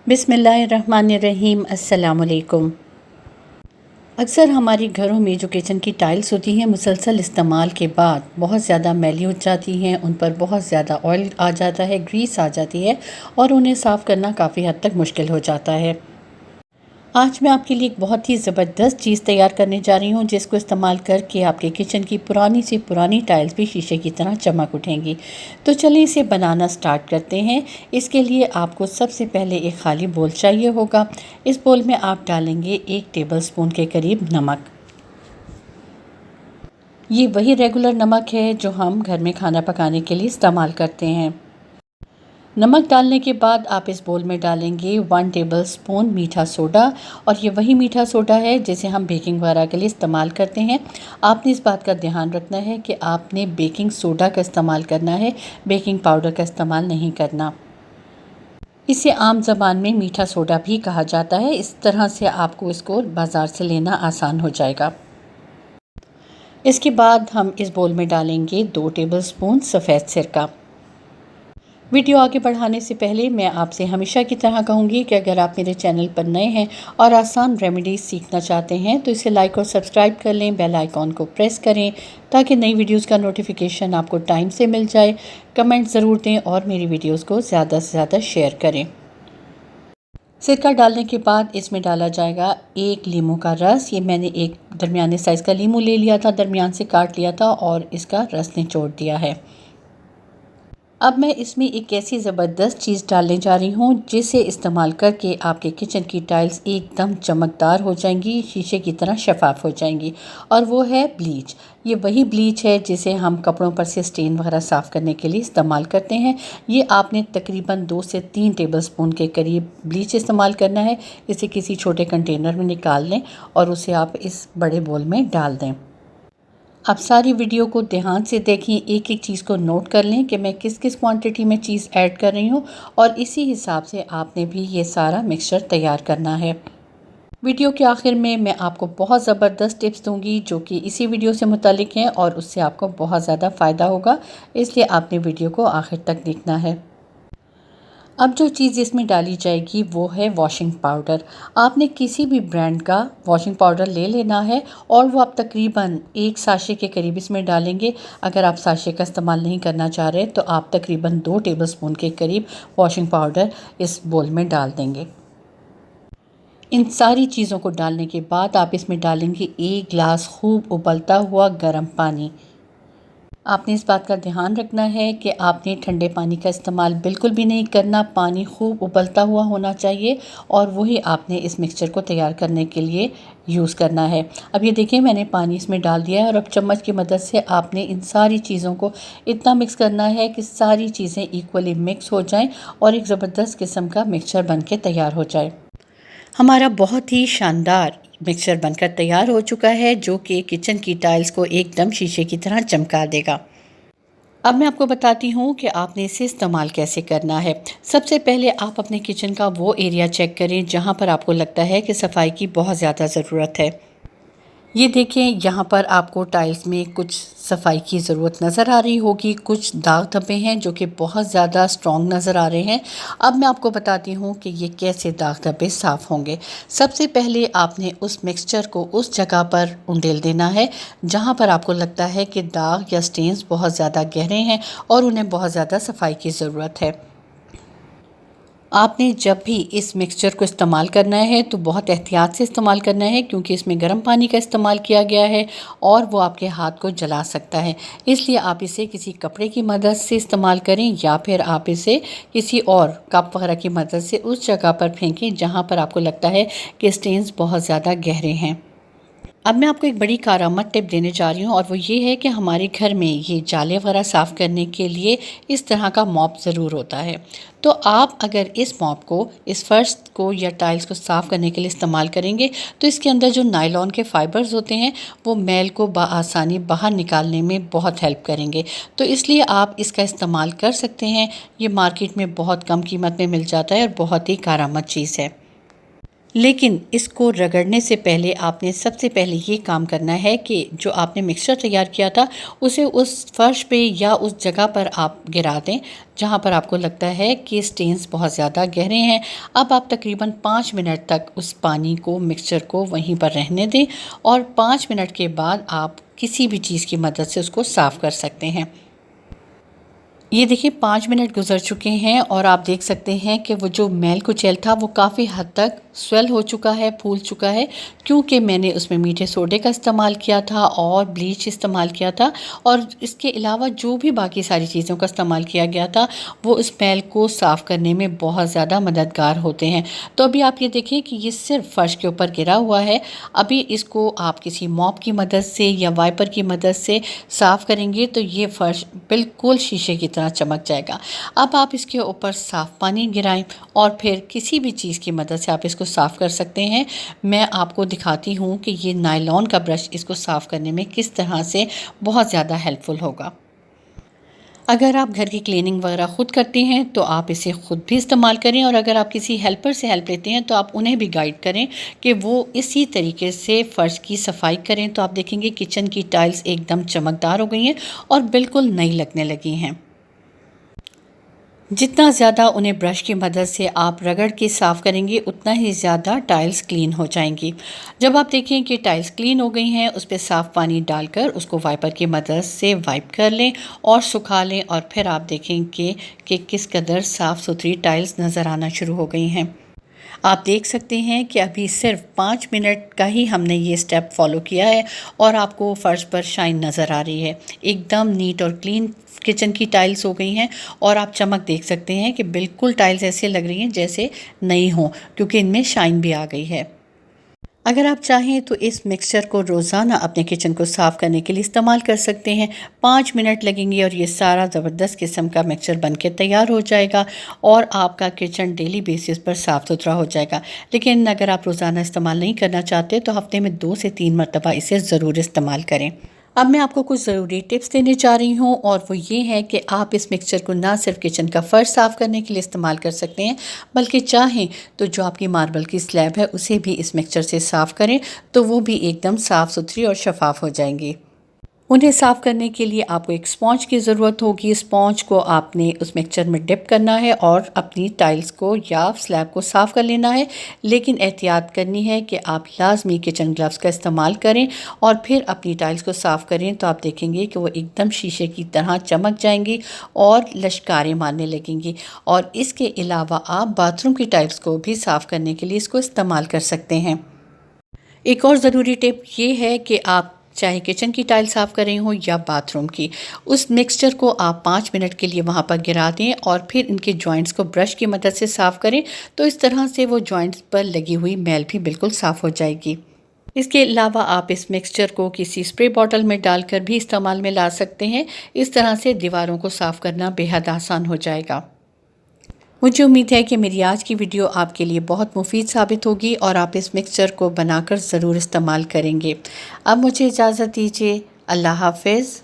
बिस्मिल्लाहिर्रहमानिर्रहीम। अस्सलामुअलैकुम। अक्सर हमारे घरों में जो किचन की टाइल्स होती हैं मुसलसल इस्तेमाल के बाद बहुत ज़्यादा मैली हो जाती हैं, उन पर बहुत ज़्यादा ऑयल आ जाता है, ग्रीस आ जाती है और उन्हें साफ़ करना काफ़ी हद तक मुश्किल हो जाता है। आज मैं आपके लिए एक बहुत ही ज़बरदस्त चीज़ तैयार करने जा रही हूँ जिसको इस्तेमाल करके आपके किचन की पुरानी से पुरानी टाइल्स भी शीशे की तरह चमक उठेंगी। तो चलिए इसे बनाना स्टार्ट करते हैं। इसके लिए आपको सबसे पहले एक खाली बोल चाहिए होगा। इस बोल में आप डालेंगे 1 टेबलस्पून के करीब नमक। ये वही रेगुलर नमक है जो हम घर में खाना पकाने के लिए इस्तेमाल करते हैं। नमक डालने के बाद आप इस बोल में डालेंगे 1 टेबलस्पून मीठा सोडा, और ये वही मीठा सोडा है जिसे हम बेकिंग वगैरह के लिए इस्तेमाल करते हैं। आपने इस बात का ध्यान रखना है कि आपने बेकिंग सोडा का इस्तेमाल करना है, बेकिंग पाउडर का इस्तेमाल नहीं करना। इसे आम ज़बान में मीठा सोडा भी कहा जाता है। इस तरह से आपको इसको बाज़ार से लेना आसान हो जाएगा। इसके बाद हम इस बोल में डालेंगे 2 टेबलस्पून सफ़ेद सिरका। वीडियो आगे बढ़ाने से पहले मैं आपसे हमेशा की तरह कहूँगी कि अगर आप मेरे चैनल पर नए हैं और आसान रेमेडीज़ सीखना चाहते हैं तो इसे लाइक और सब्सक्राइब कर लें, बेल आइकॉन को प्रेस करें ताकि नई वीडियोस का नोटिफिकेशन आपको टाइम से मिल जाए। कमेंट ज़रूर दें और मेरी वीडियोस को ज़्यादा से ज़्यादा शेयर करें। सिरका डालने के बाद इसमें डाला जाएगा 1 लीमू का रस। ये मैंने एक दरमियाने साइज़ का लीमू ले लिया था, दरमियान से काट लिया था और इसका रस निचोड़ दिया है। अब मैं इसमें एक ऐसी ज़बरदस्त चीज़ डालने जा रही हूँ जिसे इस्तेमाल करके आपके किचन की टाइल्स एकदम चमकदार हो जाएंगी, शीशे की तरह शफाफ हो जाएंगी, और वो है ब्लीच। ये वही ब्लीच है जिसे हम कपड़ों पर से स्टेन वगैरह साफ़ करने के लिए इस्तेमाल करते हैं। ये आपने तकरीबन 2 से 3 टेबलस्पून के करीब ब्लीच इस्तेमाल करना है। इसे किसी छोटे कंटेनर में निकाल लें और उसे आप इस बड़े बोल में डाल दें। आप सारी वीडियो को ध्यान से देखें, एक एक चीज़ को नोट कर लें कि मैं किस किस क्वांटिटी में चीज़ ऐड कर रही हूँ, और इसी हिसाब से आपने भी ये सारा मिक्सचर तैयार करना है। वीडियो के आखिर में मैं आपको बहुत ज़बरदस्त टिप्स दूंगी जो कि इसी वीडियो से मुतालिक हैं और उससे आपको बहुत ज़्यादा फ़ायदा होगा, इसलिए आपने वीडियो को आखिर तक देखना है। अब जो चीज़ इसमें डाली जाएगी वो है वॉशिंग पाउडर। आपने किसी भी ब्रांड का वॉशिंग पाउडर ले लेना है और वो आप तकरीबन 1 साशे के करीब इसमें डालेंगे। अगर आप साशे का इस्तेमाल नहीं करना चाह रहे तो आप तकरीबन 2 टेबलस्पून के करीब वॉशिंग पाउडर इस बोल में डाल देंगे। इन सारी चीज़ों को डालने के बाद आप इसमें डालेंगे 1 गिलास खूब उबलता हुआ गर्म पानी। आपने इस बात का ध्यान रखना है कि आपने ठंडे पानी का इस्तेमाल बिल्कुल भी नहीं करना। पानी खूब उबलता हुआ होना चाहिए और वही आपने इस मिक्सचर को तैयार करने के लिए यूज़ करना है। अब ये देखिए मैंने पानी इसमें डाल दिया है और अब चम्मच की मदद से आपने इन सारी चीज़ों को इतना मिक्स करना है कि सारी चीज़ें इक्वली मिक्स हो जाएं और एक ज़बरदस्त किस्म का मिक्सचर बन के तैयार हो जाए। हमारा बहुत ही शानदार मिक्सचर बनकर तैयार हो चुका है जो कि किचन की टाइल्स को एकदम शीशे की तरह चमका देगा। अब मैं आपको बताती हूँ कि आपने इसे इस्तेमाल कैसे करना है। सबसे पहले आप अपने किचन का वो एरिया चेक करें जहाँ पर आपको लगता है कि सफाई की बहुत ज़्यादा ज़रूरत है। ये देखें यहाँ पर आपको टाइल्स में कुछ सफाई की ज़रूरत नज़र आ रही होगी, कुछ दाग धब्बे हैं जो कि बहुत ज़्यादा स्ट्रॉन्ग नज़र आ रहे हैं। अब मैं आपको बताती हूँ कि ये कैसे दाग धब्बे साफ़ होंगे। सबसे पहले आपने उस मिक्सचर को उस जगह पर उंडेल देना है जहाँ पर आपको लगता है कि दाग या स्टेन्स बहुत ज़्यादा गहरे हैं और उन्हें बहुत ज़्यादा सफाई की ज़रूरत है। आपने जब भी इस मिक्सचर को इस्तेमाल करना है तो बहुत एहतियात से इस्तेमाल करना है क्योंकि इसमें गर्म पानी का इस्तेमाल किया गया है और वो आपके हाथ को जला सकता है। इसलिए आप इसे किसी कपड़े की मदद से इस्तेमाल करें या फिर आप इसे किसी और कप वगैरह की मदद से उस जगह पर फेंकें जहाँ पर आपको लगता है कि स्टेन्स बहुत ज़्यादा गहरे हैं। अब मैं आपको एक बड़ी कारामद टिप देने जा रही हूँ और वो ये है कि हमारे घर में ये जाले वगैरह साफ़ करने के लिए इस तरह का मॉप ज़रूर होता है। तो आप अगर इस मॉप को इस फर्श को या टाइल्स को साफ़ करने के लिए इस्तेमाल करेंगे तो इसके अंदर जो नायलॉन के फाइबर्स होते हैं वो मैल को बआसानी बाहर निकालने में बहुत हेल्प करेंगे। तो इसलिए आप इसका इस्तेमाल कर सकते हैं। ये मार्केट में बहुत कम कीमत में मिल जाता है और बहुत ही कारामद चीज़ है। लेकिन इसको रगड़ने से पहले आपने सबसे पहले ये काम करना है कि जो आपने मिक्सचर तैयार किया था उसे उस फर्श पे या उस जगह पर आप गिरा दें जहाँ पर आपको लगता है कि स्टेन्स बहुत ज़्यादा गहरे हैं। अब आप तकरीबन 5 मिनट तक उस पानी को, मिक्सचर को वहीं पर रहने दें और 5 मिनट के बाद आप किसी भी चीज़ की मदद से उसको साफ़ कर सकते हैं। ये देखिए 5 मिनट गुजर चुके हैं और आप देख सकते हैं कि वो जो मैल कुचैल था वो काफ़ी हद तक स्वेल हो चुका है, फूल चुका है, क्योंकि मैंने उसमें मीठे सोडे का इस्तेमाल किया था और ब्लीच इस्तेमाल किया था और इसके अलावा जो भी बाकी सारी चीज़ों का इस्तेमाल किया गया था वो इस मैल को साफ़ करने में बहुत ज़्यादा मददगार होते हैं। तो अभी आप ये देखिए कि ये सिर्फ फ़र्श के ऊपर गिरा हुआ है। अभी इसको आप किसी मॉप की मदद से या वाइपर की मदद से साफ़ करेंगे तो ये फ़र्श बिल्कुल शीशे की तरह चमक जाएगा। अब आप इसके ऊपर साफ़ पानी गिराएं और फिर किसी भी चीज़ की मदद से आप इसको साफ़ कर सकते हैं। मैं आपको दिखाती हूँ कि ये नायलॉन का ब्रश इसको साफ़ करने में किस तरह से बहुत ज़्यादा हेल्पफुल होगा। अगर आप घर की क्लीनिंग वगैरह ख़ुद करते हैं तो आप इसे ख़ुद भी इस्तेमाल करें और अगर आप किसी हेल्पर से हेल्प लेते हैं तो आप उन्हें भी गाइड करें कि वो इसी तरीके से फ़र्श की सफाई करें। तो आप देखेंगे किचन की टाइल्स एकदम चमकदार हो गई हैं और बिल्कुल नई लगने लगी हैं। जितना ज़्यादा उन्हें ब्रश की मदद से आप रगड़ के साफ़ करेंगे उतना ही ज़्यादा टाइल्स क्लीन हो जाएंगी। जब आप देखें कि टाइल्स क्लीन हो गई हैं उस पर साफ़ पानी डालकर उसको वाइपर की मदद से वाइप कर लें और सुखा लें और फिर आप देखेंगे कि किस कदर साफ़ सुथरी टाइल्स नज़र आना शुरू हो गई हैं। आप देख सकते हैं कि अभी सिर्फ 5 मिनट का ही हमने ये स्टेप फॉलो किया है और आपको फ़र्श पर शाइन नज़र आ रही है। एकदम नीट और क्लीन किचन की टाइल्स हो गई हैं और आप चमक देख सकते हैं कि बिल्कुल टाइल्स ऐसे लग रही हैं जैसे नई हों, क्योंकि इनमें शाइन भी आ गई है। अगर आप चाहें तो इस मिक्सचर को रोज़ाना अपने किचन को साफ़ करने के लिए इस्तेमाल कर सकते हैं। 5 मिनट लगेंगे और ये सारा ज़बरदस्त किस्म का मिक्सचर बनके तैयार हो जाएगा और आपका किचन डेली बेसिस पर साफ़ सुथरा हो जाएगा। लेकिन अगर आप रोज़ाना इस्तेमाल नहीं करना चाहते तो हफ़्ते में 2 से 3 मरतबा इसे ज़रूर इस्तेमाल करें। अब मैं आपको कुछ ज़रूरी टिप्स देने जा रही हूँ और वो ये है कि आप इस मिक्सचर को ना सिर्फ किचन का फ़र्श साफ़ करने के लिए इस्तेमाल कर सकते हैं, बल्कि चाहें तो जो आपकी मार्बल की स्लैब है उसे भी इस मिक्सचर से साफ़ करें तो वो भी एकदम साफ़ सुथरी और शफाफ हो जाएंगी। उन्हें साफ़ करने के लिए आपको एक स्पॉन्ज की ज़रूरत होगी। स्पॉन्ज को आपने उस मिक्सचर में डिप करना है और अपनी टाइल्स को या स्लैब को साफ़ कर लेना है, लेकिन एहतियात करनी है कि आप लाजमी किचन ग्लव्स का इस्तेमाल करें और फिर अपनी टाइल्स को साफ़ करें। तो आप देखेंगे कि वो एकदम शीशे की तरह चमक जाएंगी और लश्कारें मारने लगेंगी। और इसके अलावा आप बाथरूम की टाइल्स को भी साफ़ करने के लिए इसको इस्तेमाल कर सकते हैं। एक और ज़रूरी टिप ये है कि आप चाहे किचन की टाइल साफ़ कर रहे हों या बाथरूम की, उस मिक्सचर को आप 5 मिनट के लिए वहाँ पर गिरा दें और फिर इनके जॉइंट्स को ब्रश की मदद से साफ़ करें। तो इस तरह से वो जॉइंट्स पर लगी हुई मैल भी बिल्कुल साफ़ हो जाएगी। इसके अलावा आप इस मिक्सचर को किसी स्प्रे बॉटल में डालकर भी इस्तेमाल में ला सकते हैं। इस तरह से दीवारों को साफ़ करना बेहद आसान हो जाएगा। मुझे उम्मीद है कि मेरी आज की वीडियो आपके लिए बहुत मुफीद साबित होगी और आप इस मिक्सचर को बनाकर ज़रूर इस्तेमाल करेंगे। अब मुझे इजाज़त दीजिए। अल्लाह हाफ़िज़।